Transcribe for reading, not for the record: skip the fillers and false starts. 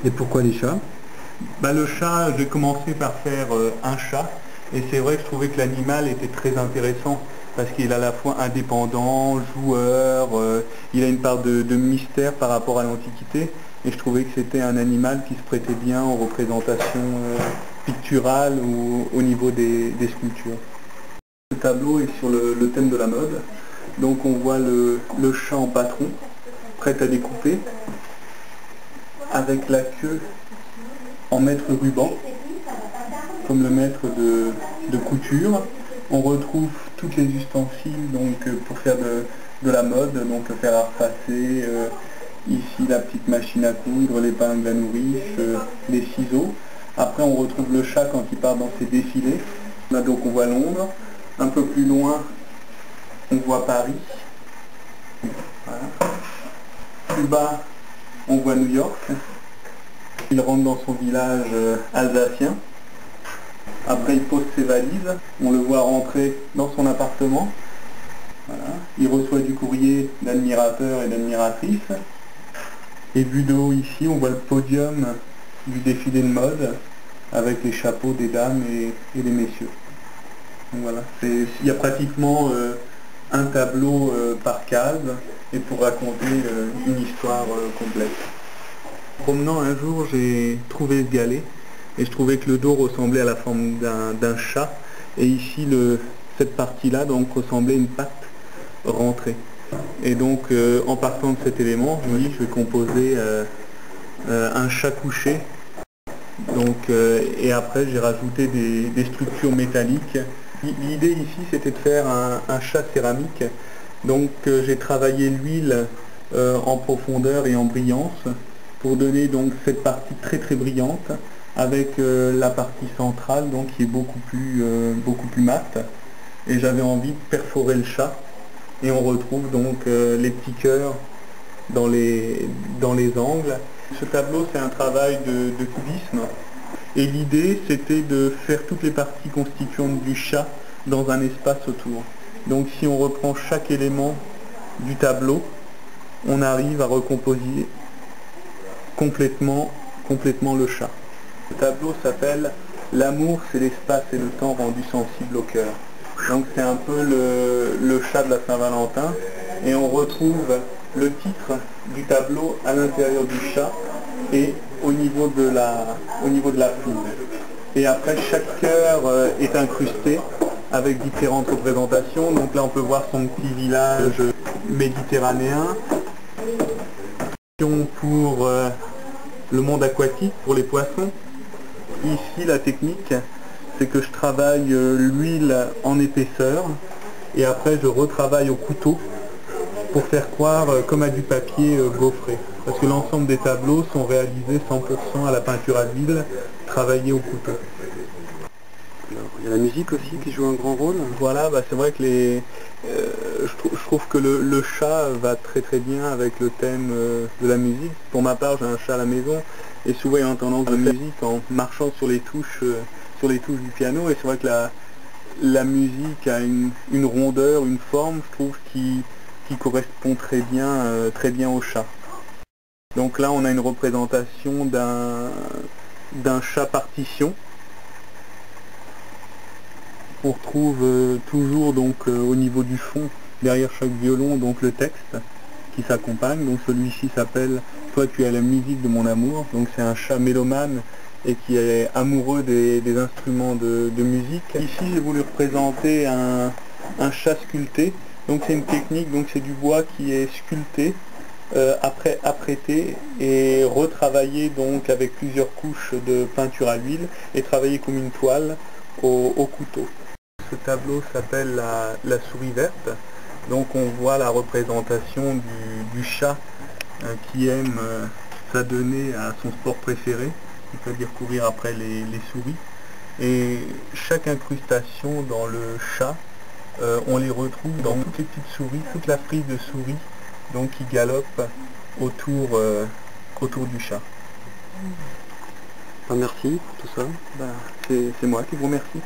Et pourquoi les chats? Le chat, j'ai commencé par faire un chat, et c'est vrai que je trouvais que l'animal était très intéressant, parce qu'il est à la fois indépendant, joueur, il a une part de mystère par rapport à l'Antiquité, et je trouvais que c'était un animal qui se prêtait bien aux représentations picturales ou au niveau des sculptures. Le tableau est sur le thème de la mode, donc on voit le chat en patron, prêt à découper, avec la queue en maître ruban, comme le maître de couture. On retrouve tous les ustensiles donc, pour faire de la mode, donc le fer à repasser, ici la petite machine à coudre, l'épingle à nourrice, les ciseaux. Après on retrouve le chat quand il part dans ses défilés. Là donc on voit Londres. Un peu plus loin on voit Paris. Voilà. Plus bas on voit New York. Il rentre dans son village alsacien. Après il pose ses valises, on le voit rentrer dans son appartement. Voilà. Il reçoit du courrier d'admirateurs et d'admiratrices. Et vu de haut ici, on voit le podium du défilé de mode avec les chapeaux des dames et des messieurs. Donc voilà, il y a pratiquement un tableau par case et pour raconter une histoire complète. En promenant un jour, j'ai trouvé ce galet. Et je trouvais que le dos ressemblait à la forme d'un chat. Et ici, cette partie-là donc ressemblait à une patte rentrée. Et donc, en partant de cet élément, je me dis que je vais composer un chat couché. Donc, et après, j'ai rajouté des structures métalliques. L'idée ici, c'était de faire un chat céramique. Donc, j'ai travaillé l'huile en profondeur et en brillance pour donner donc cette partie très très brillante, avec la partie centrale donc qui est beaucoup plus mate, et j'avais envie de perforer le chat et on retrouve donc les petits cœurs dans les angles. Ce tableau c'est un travail de cubisme et l'idée c'était de faire toutes les parties constituantes du chat dans un espace autour. Donc si on reprend chaque élément du tableau, on arrive à recomposer complètement le chat. Le tableau s'appelle « L'amour, c'est l'espace et le temps rendu sensible au cœur ». Donc c'est un peu le chat de la Saint-Valentin. Et on retrouve le titre du tableau à l'intérieur du chat et au niveau de la plume. Et après, chaque cœur est incrusté avec différentes représentations. Donc là, on peut voir son petit village méditerranéen. Pour le monde aquatique, pour les poissons. Ici, la technique, c'est que je travaille l'huile en épaisseur et après je retravaille au couteau pour faire croire comme à du papier gaufré. Parce que l'ensemble des tableaux sont réalisés 100% à la peinture à l'huile, travaillée au couteau. Alors, il y a la musique aussi qui joue un grand rôle. Voilà, c'est vrai que je trouve que le chat va très très bien avec le thème de la musique. Pour ma part, j'ai un chat à la maison et souvent il y a une tendance de musique en marchant sur les touches du piano, et c'est vrai que la musique a une rondeur, une forme, je trouve, qui correspond très bien au chat. Donc là, on a une représentation d'un chat partition. On retrouve toujours donc au niveau du fond, derrière chaque violon, donc le texte qui s'accompagne. Donc celui-ci s'appelle « Toi tu es la musique de mon amour ». Donc c'est un chat mélomane et qui est amoureux des instruments de musique. Ici j'ai voulu représenter un chat sculpté. Donc c'est une technique, donc c'est du bois qui est sculpté, après apprêté et retravaillé donc avec plusieurs couches de peinture à l'huile et travaillé comme une toile au couteau. Ce tableau s'appelle la souris verte. Donc on voit la représentation du chat qui aime s'adonner à son sport préféré, c'est-à-dire courir après les souris. Et chaque incrustation dans le chat, on les retrouve dans toutes les petites souris, toute la frise de souris donc, qui galope autour du chat. Merci pour tout ça. C'est moi qui vous remercie.